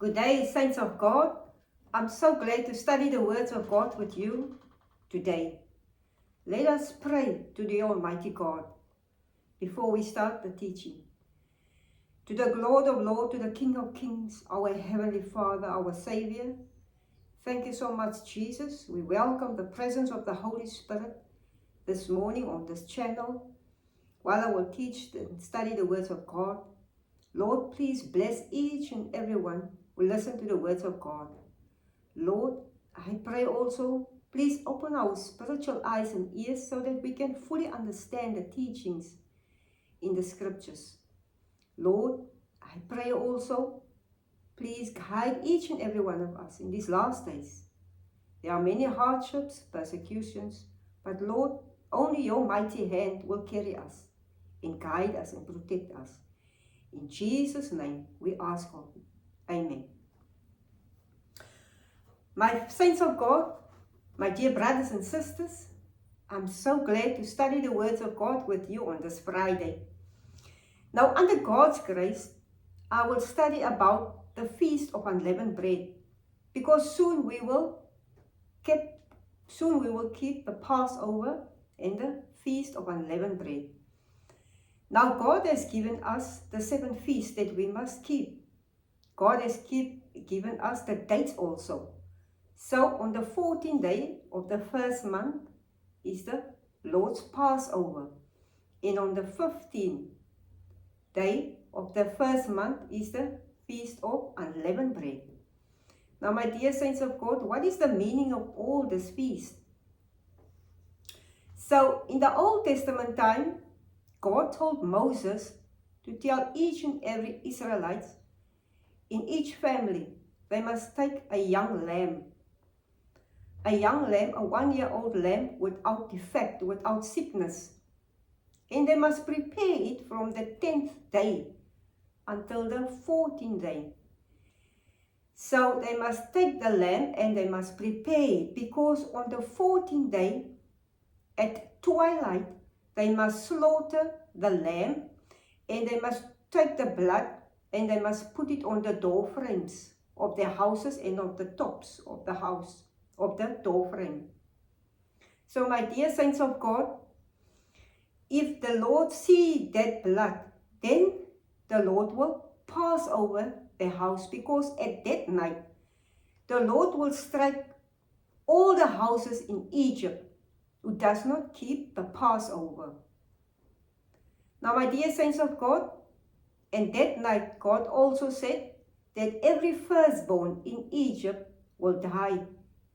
Good day, saints of God. I'm so glad to study the words of God with you today. Let us pray to the Almighty God before we start the teaching. To the Lord of Lords, to the King of Kings, our Heavenly Father, our Savior, thank you so much, Jesus. We welcome the presence of the Holy Spirit this morning on this channel while I will teach and study the words of God. Lord, please bless each and everyone who listen to the words of God. Lord, I pray also, please open our spiritual eyes and ears so that we can fully understand the teachings in the scriptures. Lord, I pray also, please guide each and every one of us in these last days. There are many hardships, persecutions, but Lord, only your mighty hand will carry us and guide us and protect us. In Jesus' name we ask God. Amen. My saints of God, my dear brothers and sisters, I'm so glad to study the words of God with you on this Friday. Now, under God's grace, I will study about the Feast of Unleavened Bread, because soon we will keep the Passover and the Feast of Unleavened Bread. Now, God has given us the 7 feasts that we must keep. God has given us the dates also. So, on the 14th day of the first month is the Lord's Passover. And on the 15th day of the first month is the Feast of Unleavened Bread. Now, my dear saints of God, what is the meaning of all this feast? So, in the Old Testament time, God told Moses to tell each and every Israelite in each family, they must take a young lamb, a 1-year-old lamb without defect, without sickness. And they must prepare it from the 10th day until the 14th day. So they must take the lamb and they must prepare it, because on the 14th day at twilight, they must slaughter the lamb and they must take the blood and they must put it on the door frames of their houses and on the tops of the house, of the door frame. So my dear saints of God, if the Lord see that blood, then the Lord will pass over the house, because at that night, the Lord will strike all the houses in Egypt who does not keep the Passover. Now, my dear saints of God, and that night God also said that every firstborn in Egypt will die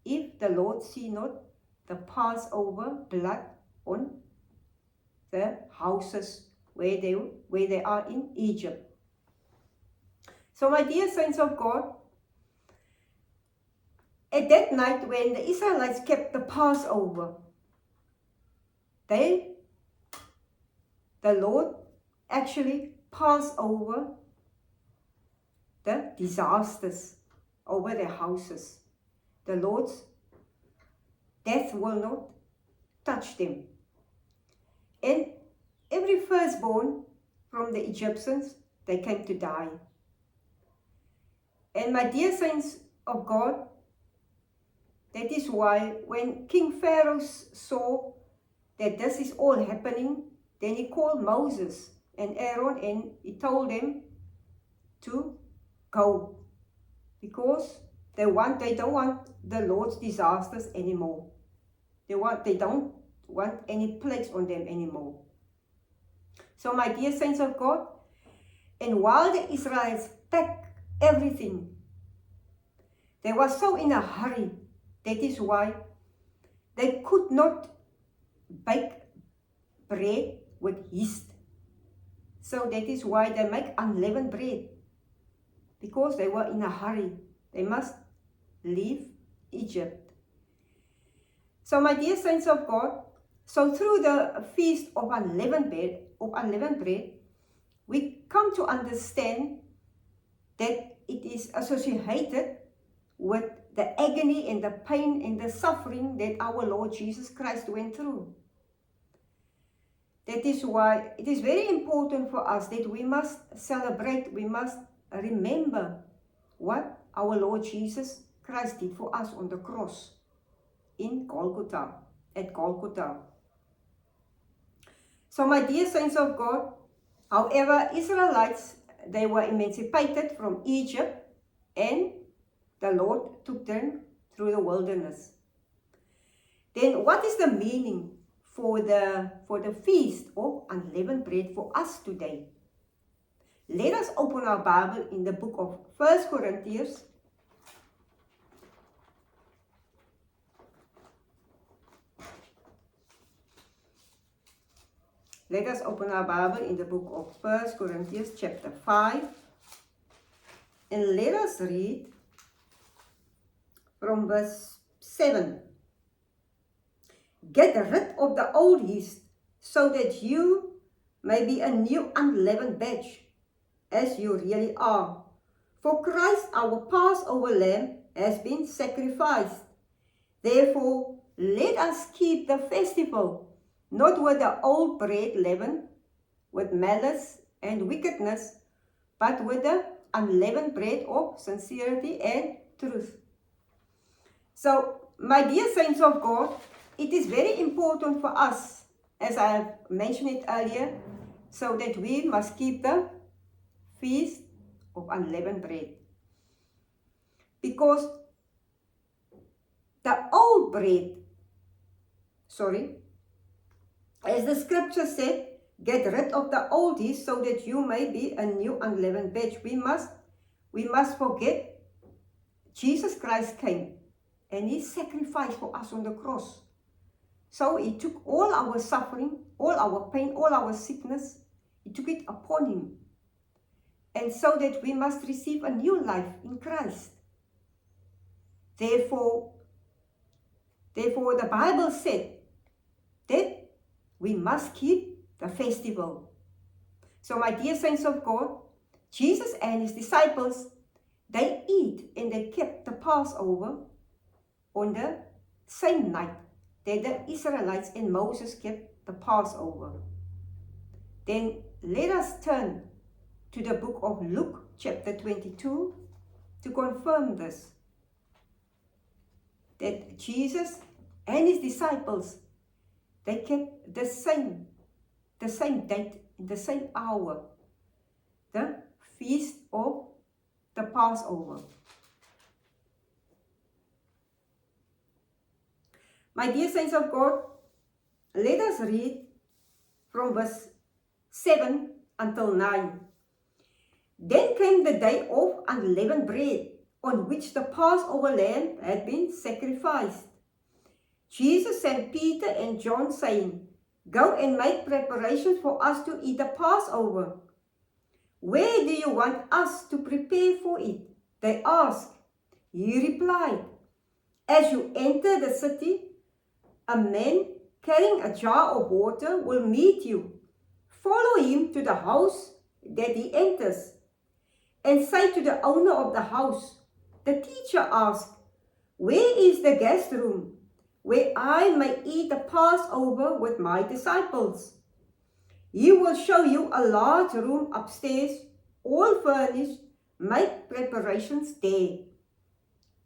if the Lord see not the Passover blood on the houses where they are in Egypt. So, my dear saints of God, at that night when the Israelites kept the Passover, the Lord actually passed over the disasters over their houses. The Lord's death will not touch them. And every firstborn from the Egyptians, they came to die. And my dear saints of God, that is why when King Pharaoh saw that this is all happening, then he called Moses and Aaron and he told them to go, because they don't want the Lord's disasters anymore. They don't want any plagues on them anymore. So my dear saints of God, and while the Israelites packed everything, they were so in a hurry. That is why they could not bake bread with yeast. So that is why they make unleavened bread, because they were in a hurry. They must leave Egypt. So my dear saints of God, so through the Feast of Unleavened Bread, we come to understand that it is associated with the agony and the pain and the suffering that our Lord Jesus Christ went through. That is why it is very important for us that we must celebrate, we must remember what our Lord Jesus Christ did for us on the cross in Golgotha, at Golgotha. So my dear saints of God, however, Israelites, they were emancipated from Egypt, and the Lord took them through the wilderness. Then what is the meaning for the feast of unleavened bread for us today? Let us open our Bible in the book of 1 Corinthians. Let us open our Bible in the book of 1 Corinthians chapter 5. And let us read from verse 7. Get rid of the old yeast, so that you may be a new unleavened batch, as you really are. For Christ, our Passover lamb, has been sacrificed. Therefore, let us keep the festival, not with the old bread leavened, with malice and wickedness, but with the unleavened bread of sincerity and truth. So, my dear saints of God, it is very important for us, as I have mentioned it earlier, so that we must keep the feast of unleavened bread. Because the old bread, as the scripture said, get rid of the old yeast so that you may be a new unleavened batch. We must forget Jesus Christ came and he sacrificed for us on the cross. So he took all our suffering, all our pain, all our sickness, he took it upon him. And so that we must receive a new life in Christ. Therefore, the Bible said that we must keep the festival. So my dear saints of God, Jesus and his disciples, they eat and they kept the Passover on the same night that the Israelites and Moses kept the Passover. Then let us turn to the book of Luke chapter 22 to confirm this. That Jesus and his disciples, they kept the same date, the same hour, the feast of the Passover. My dear saints of God, let us read from verse 7 until 9. Then came the day of unleavened bread, on which the Passover lamb had been sacrificed. Jesus sent Peter and John, saying, Go and make preparations for us to eat the Passover. Where do you want us to prepare for it? They asked. He replied, As you enter the city, a man carrying a jar of water will meet you. Follow him to the house that he enters, and say to the owner of the house, The teacher asked, Where is the guest room, where I may eat the Passover with my disciples? He will show you a large room upstairs, all furnished. Make preparations there.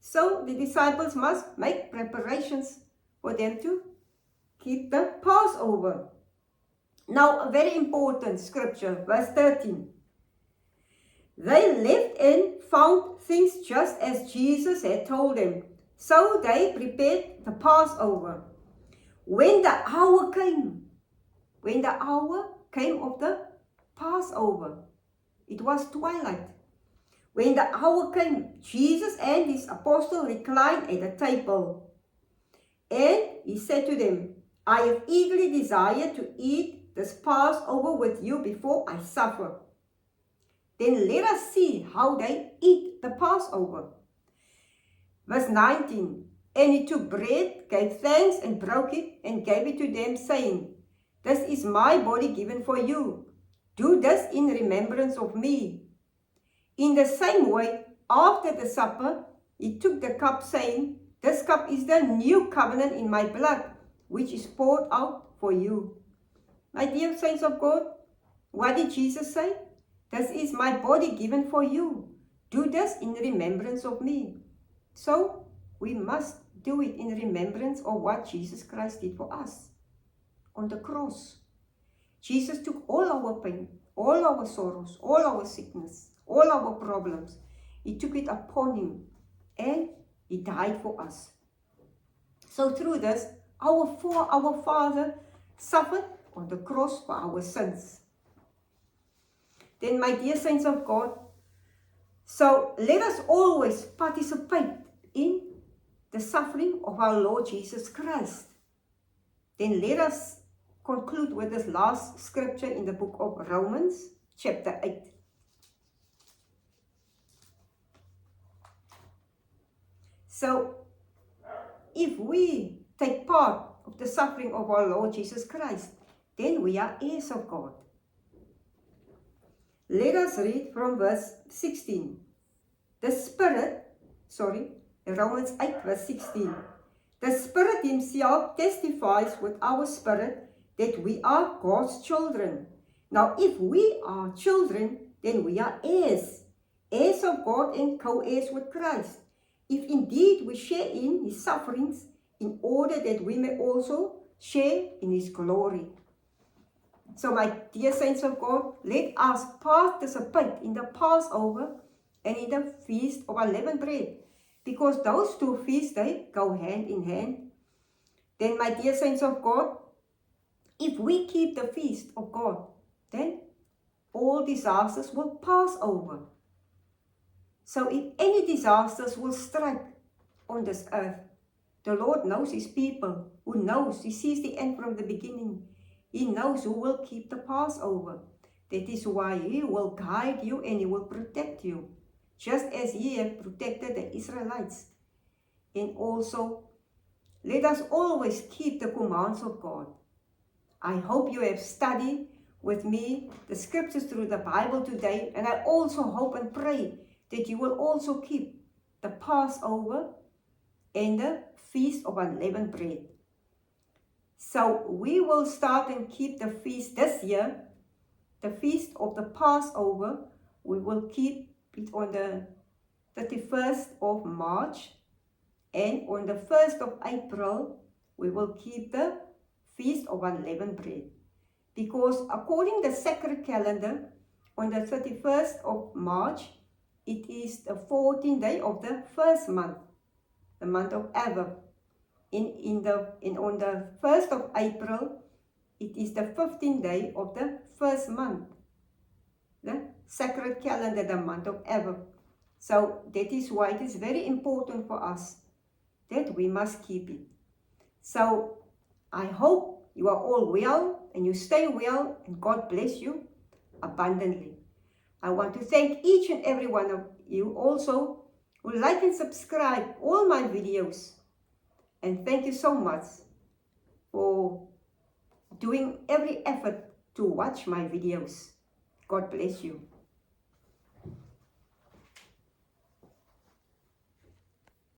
So the disciples must make preparations for them to keep the Passover. Now, a very important scripture, verse 13. They left and found things just as Jesus had told them. So they prepared the Passover. When the hour came of the Passover, it was twilight. When the hour came, Jesus and his apostles reclined at the table. And he said to them, I have eagerly desired to eat this Passover with you before I suffer. Then let us see how they eat the Passover. Verse 19. And he took bread, gave thanks, and broke it, and gave it to them, saying, This is my body given for you. Do this in remembrance of me. In the same way, after the supper, he took the cup, saying, This cup is the new covenant in my blood, which is poured out for you. My dear saints of God, what did Jesus say? This is my body given for you. Do this in remembrance of me. So we must do it in remembrance of what Jesus Christ did for us on the cross. Jesus took all our pain, all our sorrows, all our sickness, all our problems. He took it upon him and he died for us. So through this, our Father suffered on the cross for our sins. Then, my dear saints of God, so let us always participate in the suffering of our Lord Jesus Christ. Then let us conclude with this last scripture in the book of Romans, chapter 8. So, if we take part of the suffering of our Lord Jesus Christ, then we are heirs of God. Let us read from verse 16. Romans 8 verse 16. The Spirit himself testifies with our spirit that we are God's children. Now, if we are children, then we are heirs, heirs of God and co-heirs with Christ. If indeed we share in his sufferings, in order that we may also share in his glory. So, my dear saints of God, let us participate in the Passover and in the Feast of Unleavened Bread, because those two feasts, they go hand in hand. Then, my dear saints of God, if we keep the feast of God, then all disasters will pass over. So if any disasters will strike on this earth, the Lord knows his people, who knows, he sees the end from the beginning. He knows who will keep the Passover. That is why he will guide you and he will protect you, just as he had protected the Israelites. And also, let us always keep the commands of God. I hope you have studied with me the scriptures through the Bible today, and I also hope and pray that you will also keep the Passover and the Feast of Unleavened Bread. So we will start and keep the feast this year, the Feast of the Passover. We will keep it on the 31st of March, and on the 1st of April, we will keep the Feast of Unleavened Bread. Because according to the sacred calendar, on the 31st of March, it is the 14th day of the first month, the month of Aviv. On the 1st of April, it is the 15th day of the first month, the sacred calendar, the month of Aviv. So that is why it is very important for us that we must keep it. So I hope you are all well and you stay well, and God bless you abundantly. I want to thank each and every one of you also who like and subscribe all my videos. And thank you so much for doing every effort to watch my videos. God bless you.